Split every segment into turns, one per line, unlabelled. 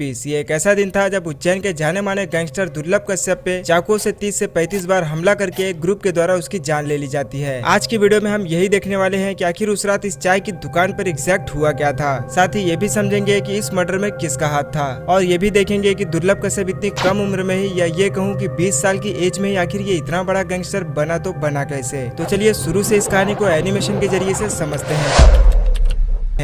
2020 ये एक ऐसा दिन था जब उज्जैन के जाने माने गैंगस्टर दुर्लभ कश्यप पे चाकू से 30 से 35 बार हमला करके एक ग्रुप के द्वारा उसकी जान ले ली जाती है। आज की वीडियो में हम यही देखने वाले हैं कि आखिर उस रात इस चाय की दुकान पर एग्जैक्ट हुआ क्या था। साथ ही ये भी समझेंगे कि इस मर्डर में किसका हाथ था और ये भी देखेंगे कि दुर्लभ कश्यप इतनी कम उम्र में ही या ये कहूँ कि 20 साल की एज में ही आखिर ये इतना बड़ा गैंगस्टर बना तो बना कैसे। तो चलिए शुरू से इस कहानी को एनिमेशन के जरिए से समझते हैं।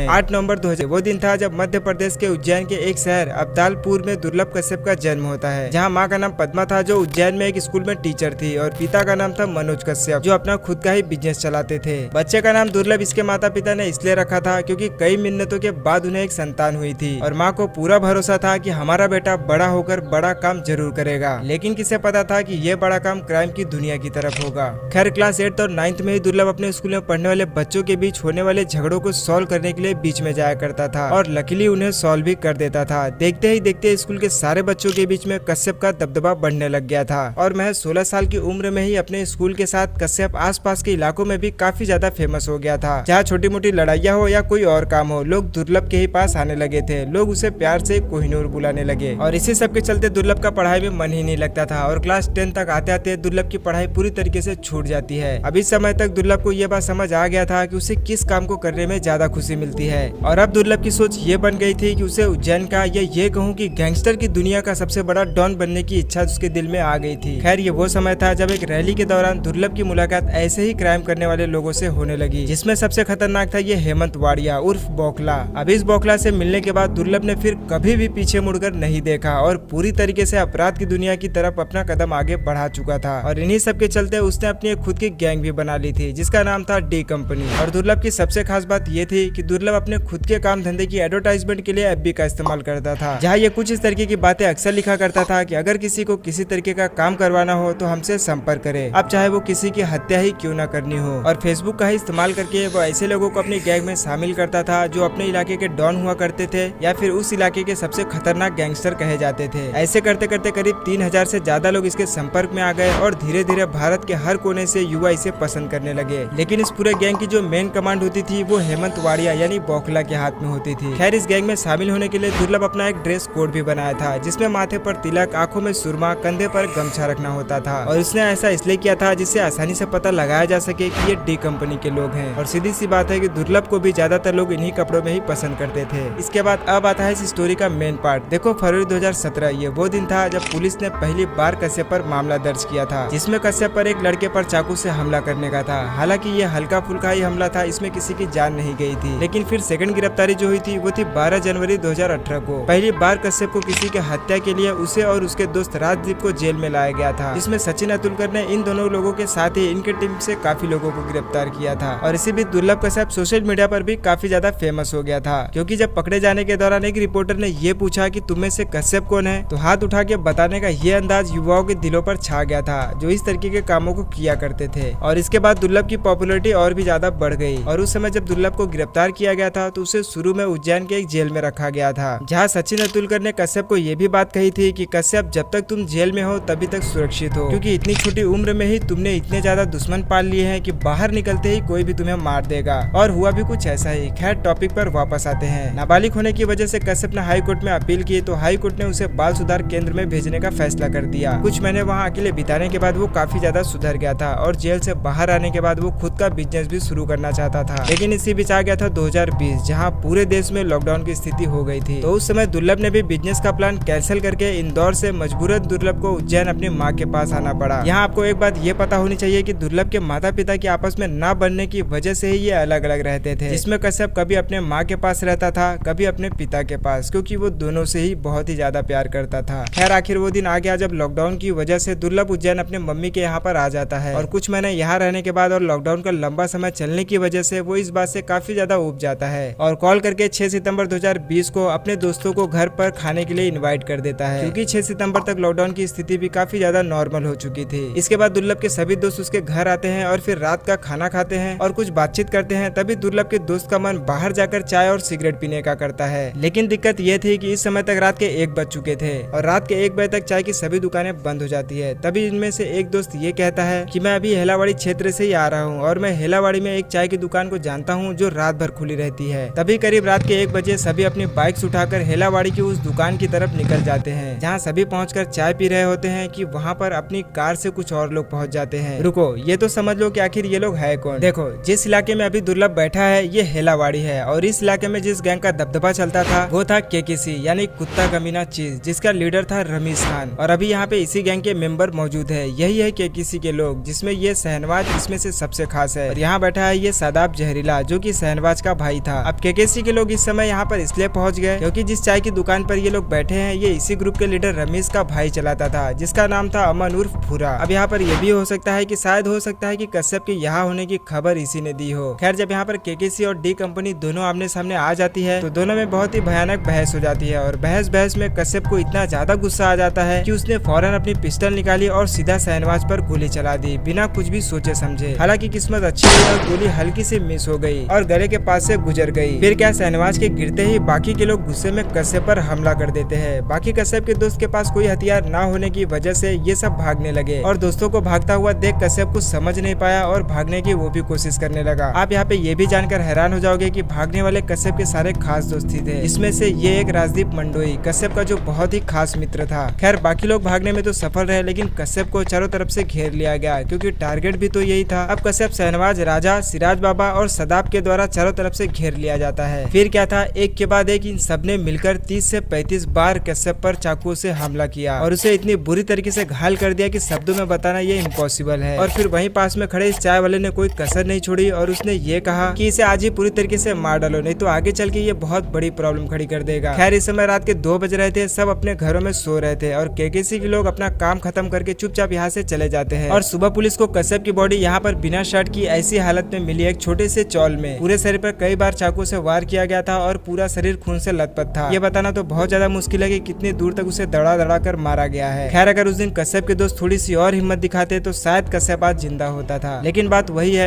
8 नवंबर 2000 वो दिन था जब मध्य प्रदेश के उज्जैन के एक शहर अब्दालपुर में दुर्लभ कश्यप का जन्म होता है, जहां मां का नाम पद्मा था जो उज्जैन में एक स्कूल में टीचर थी और पिता का नाम था मनोज कश्यप जो अपना खुद का ही बिजनेस चलाते थे। बच्चे का नाम दुर्लभ इसके माता पिता ने इसलिए रखा था क्योंकि कई मिन्नतों के बाद उन्हें एक संतान हुई थी और माँ को पूरा भरोसा था कि हमारा बेटा बड़ा होकर बड़ा काम जरूर करेगा। लेकिन किसे पता था कि ये बड़ा काम क्राइम की दुनिया की तरफ होगा। खैर क्लास 8 और 9th में ही दुर्लभ अपने स्कूल में पढ़ने वाले बच्चों के बीच होने वाले झगड़ों को सॉल्व करने के लिए बीच में जाया करता था और लकीली उन्हें सॉल्व भी कर देता था। देखते ही देखते स्कूल के सारे बच्चों के बीच में कश्यप का दबदबा बढ़ने लग गया था और महज 16 साल की उम्र में ही अपने स्कूल के साथ कश्यप आसपास के इलाकों में भी काफी ज्यादा फेमस हो गया था। जहाँ छोटी मोटी लड़ाइयाँ हो या कोई और काम हो, लोग दुर्लभ के ही पास आने लगे थे। लोग उसे प्यार से कोहिनूर बुलाने लगे और इसी सब के चलते दुर्लभ का पढ़ाई में मन ही नहीं लगता था और क्लास 10 तक आते आते दुर्लभ की पढ़ाई पूरी तरीके से छूट जाती है। अब इस समय तक दुर्लभ को यह बात समझ आ गया था कि उसे किस काम को करने में ज्यादा खुशी मिलती है और अब दुर्लभ की सोच ये बन गई थी कि उसे उज्जैन का या ये कहूँ कि गैंगस्टर की दुनिया का सबसे बड़ा डॉन बनने की इच्छा उसके दिल में आ गई थी। खैर ये वो समय था जब एक रैली के दौरान दुर्लभ की मुलाकात ऐसे ही क्राइम करने वाले लोगों से होने लगी, जिसमें सबसे खतरनाक था ये हेमंत वाड़िया उर्फ बौखला। अब इस बौखला से मिलने के बाद दुर्लभ ने फिर कभी भी पीछे मुड़कर नहीं देखा और पूरी तरीके से अपराध की दुनिया की तरफ अपना कदम आगे बढ़ा चुका था और इन्हीं सब के चलते उसने अपनी एक खुद की गैंग भी बना ली थी जिसका नाम था डी कंपनी। और दुर्लभ की सबसे खास बात ये थी कि दुर्लभ अपने खुद के काम धंधे की एडवर्टाइजमेंट के लिए एफबी का इस्तेमाल करता था, जहाँ ये कुछ इस तरीके की बातें अक्सर लिखा करता था कि अगर किसी को किसी तरीके का काम करवाना हो तो हमसे संपर्क करे, अब चाहे वो किसी की हत्या ही क्यों ना करनी हो। और फेसबुक का ही इस्तेमाल करके वो ऐसे लोगों को अपनी गैंग में शामिल करता था जो अपने इलाके के डॉन हुआ करते थे या फिर उस इलाके के सबसे खतरनाक गैंगस्टर कहे जाते थे। ऐसे करते करते करीब 3000 से ज्यादा लोग इसके संपर्क में आ गए और धीरे धीरे भारत के हर कोने से युवा इसे पसंद करने लगे। लेकिन इस पूरे गैंग की जो मेन कमांड होती थी वो हेमंत वाड़िया यानी बौखला के हाथ में होती थी। खैर इस गैंग में शामिल होने के लिए दुर्लभ अपना एक ड्रेस कोड भी बनाया था जिसमें माथे पर तिलक, आंखों में सुरमा, कंधे पर गमछा रखना होता था और इसने ऐसा इसलिए किया था जिससे आसानी से पता लगाया जा सके कि ये डी कंपनी के लोग हैं। और सीधी सी बात है कि दुर्लभ को भी ज्यादातर लोग इन्हीं कपड़ों में ही पसंद करते थे। इसके बाद अब आता है इस स्टोरी का मेन पार्ट। देखो फरवरी 2017 ये वो दिन था जब पुलिस ने पहली बार कश्यप पर मामला दर्ज किया था, जिसमें कश्यप पर एक लड़के पर चाकू से हमला करने का था। हालांकि ये हल्का फुल्का ही हमला था, इसमें किसी की जान नहीं गई थी। लेकिन फिर सेकंड गिरफ्तारी जो हुई थी वो थी 12 जनवरी 2018 को। पहली बार कश्यप को किसी के हत्या के लिए उसे और उसके दोस्त राजदीप को जेल में लाया गया था, जिसमें सचिन अतुलकर ने इन दोनों लोगों के साथ ही इनके टीम से काफी लोगों को गिरफ्तार किया था। और इसी बीच दुर्लभ कश्यप सोशल मीडिया पर भी काफी ज्यादा फेमस हो गया था, क्योंकि जब पकड़े जाने के दौरान एक रिपोर्टर ने ये पूछा कि तुम में से कश्यप कौन है, तो हाथ उठा के बताने का ये अंदाज युवाओं के दिलों पर छा गया था जो इस तरीके के कामों को किया करते थे। और इसके बाद दुर्लभ की पॉपुलैरिटी और भी ज्यादा बढ़ गई और उस समय जब दुर्लभ को गिरफ्तार किया गया था तो उसे शुरू में उज्जैन के एक जेल में रखा गया था, जहाँ सचिन अतुलकर ने कश्यप को ये भी बात कही थी कि कश्यप जब तक तुम जेल में हो तभी तक सुरक्षित हो, क्योंकि इतनी छोटी उम्र में ही तुमने इतने ज्यादा दुश्मन पाल लिए हैं कि बाहर निकलते ही कोई भी तुम्हें मार देगा। और हुआ भी कुछ ऐसा ही। खैर टॉपिक पर वापस आते हैं। नाबालिग होने की वजह से कश्यप ने हाई कोर्ट में अपील की तो हाई कोर्ट ने उसे बाल सुधार केंद्र में भेजने का फैसला कर दिया। कुछ महीने वहाँ अकेले बिताने के बाद वो काफी ज्यादा सुधर गया था और जेल से बाहर आने के बाद वो खुद का बिजनेस भी शुरू करना चाहता था। लेकिन इसी बीच आ गया था 2020, जहाँ पूरे देश में लॉकडाउन की स्थिति हो गई थी। तो उस समय दुर्लभ ने भी बिजनेस का प्लान कैंसिल करके इंदौर से मजबूरन दुर्लभ को उज्जैन अपनी माँ के पास आना पड़ा। यहाँ आपको एक बात ये पता होनी चाहिए कि दुर्लभ के माता पिता के आपस में ना बनने की वजह से ही ये अलग अलग रहते थे, जिसमें कश्यप कभी अपने माँ के पास रहता था, कभी अपने पिता के पास, क्योंकि वो दोनों से ही बहुत ही ज्यादा प्यार करता था। खैर आखिर वो दिन आ गया जब लॉकडाउन की वजह से दुर्लभ उज्जैन अपने मम्मी के यहाँ पर आ जाता है और कुछ महीने यहाँ रहने के बाद और लॉकडाउन का लंबा समय चलने की वजह से वो इस बात से काफी ज्यादा ऊब जाता है और कॉल करके 6 सितंबर 2020 को अपने दोस्तों को घर पर खाने के लिए इनवाइट कर देता है, क्योंकि 6 सितंबर तक लॉकडाउन की स्थिति भी काफी ज्यादा नॉर्मल हो चुकी थी। इसके बाद दुर्लभ के सभी दोस्त उसके घर आते हैं और फिर रात का खाना खाते हैं और कुछ बातचीत करते हैं। तभी दुर्लभ के दोस्त का मन बाहर जाकर चाय और सिगरेट पीने का करता है। लेकिन दिक्कत ये थी कि इस समय तक रात के 1 बज चुके थे और रात के 1 बजे तक चाय की सभी दुकानें बंद हो जाती है। तभी इनमें से एक दोस्त ये कहता है कि मैं अभी हेलावाड़ी क्षेत्र से ही आ रहा हूँ और मैं हेलावाड़ी में एक चाय की दुकान को जानता हूँ जो रात भर खुली रहती है। तभी करीब रात के 1 बजे सभी अपनी बाइक्स उठाकर हेलावाड़ी की उस दुकान की तरफ निकल जाते हैं, जहाँ सभी पहुंचकर चाय पी रहे होते हैं कि वहाँ पर अपनी कार से कुछ और लोग पहुंच जाते हैं। रुको, ये तो समझ लो कि आखिर ये लोग है कौन। देखो, जिस इलाके में अभी दुर्लभ बैठा है ये हेलावाड़ी है, और इस इलाके में जिस गैंग का दबदबा चलता था वो था केकेसी यानी कुत्ता कमीना चीज, जिसका लीडर था रमीज खान। और अभी यहाँ पे इसी गैंग के मेंबर मौजूद है। यही है केकेसी के लोग, जिसमें ये शहनवाज इसमें से सबसे खास है। और यहाँ बैठा है ये सादाब जहरीला, जो कि शहनवाज का भाई था। अब केकेसी के लोग इस समय यहाँ पर इसलिए पहुंच गए क्योंकि जिस चाय की दुकान पर ये लोग बैठे हैं ये इसी ग्रुप के लीडर रमीज का भाई चलाता था, जिसका नाम था अमन उर्फ भूरा। अब यहाँ पर यह भी हो सकता है कि शायद हो सकता है कि कश्यप के यहाँ होने की खबर इसी ने दी हो। खैर, जब यहाँ पर केकेसी और डी कंपनी दोनों आमने सामने आ जाती है तो दोनों में बहुत ही भयानक बहस हो जाती है। और बहस में कश्यप को इतना ज्यादा गुस्सा आ जाता है कि उसने फौरन अपनी पिस्टल निकाली और सीधा शहनवाज पर गोली चला दी, बिना कुछ भी सोचे समझे। हालांकि किस्मत अच्छी हुई और गोली हल्की से मिस हो गई और गले के पास से गुजर गई। फिर क्या, शहनवाज के गिरते ही बाकी के लोग गुस्से में कश्यप पर हमला कर देते हैं। बाकी कश्यप के दोस्त के पास कोई हथियार ना होने की वजह से ये सब भागने लगे, और दोस्तों को भागता हुआ देख कश्यप कुछ समझ नहीं पाया और भागने की वो भी कोशिश करने लगा। आप यहाँ पे ये भी जानकर हैरान हो जाओगे कि भागने वाले कश्यप के सारे खास दोस्त ही थे। इसमें से ये एक राजदीप मंडोई, कश्यप का जो बहुत ही खास मित्र था। खैर, बाकी लोग भागने में तो सफल रहे, लेकिन कश्यप को चारों तरफ से घेर लिया गया, क्योंकि टारगेट भी तो यही था। अब कश्यप शहनवाज, राजा, सिराज बाबा और सदाब के द्वारा चारों तरफ से घेर लिया जाता है। फिर क्या था, एक के बाद एक इन सबने मिलकर 30 से 35 बार कश्यप पर चाकू से हमला किया और उसे इतनी बुरी तरीके से घायल कर दिया कि शब्दों में बताना ये इम्पॉसिबल है। और फिर वहीं पास में खड़े इस चाय वाले ने कोई कसर नहीं छोड़ी और उसने ये कहा कि इसे आज ही पूरी तरीके से मार डालो, नहीं तो आगे चल के ये बहुत बड़ी प्रॉब्लम खड़ी कर देगा। खैर, इस समय रात के 2 बज रहे थे, सब अपने घरों में सो रहे थे और केकेसी के लोग अपना काम खत्म करके चुपचाप यहाँ से चले जाते हैं। और सुबह पुलिस को कश्यप की बॉडी यहाँ पर बिना शर्ट की ऐसी हालत में मिली, एक छोटे से चौल में। पूरे शरीर पर कई बार चाकू से वार किया गया था और पूरा शरीर खून से लथपथ था। ये बताना तो बहुत ज्यादा मुश्किल है कि कितनी दूर तक उसे दड़ा दड़ा कर मारा गया है। खैर, अगर उस दिन कश्यप के दोस्त थोड़ी सी और हिम्मत दिखाते तो शायद कश्यप आज जिंदा होता था, लेकिन बात वही है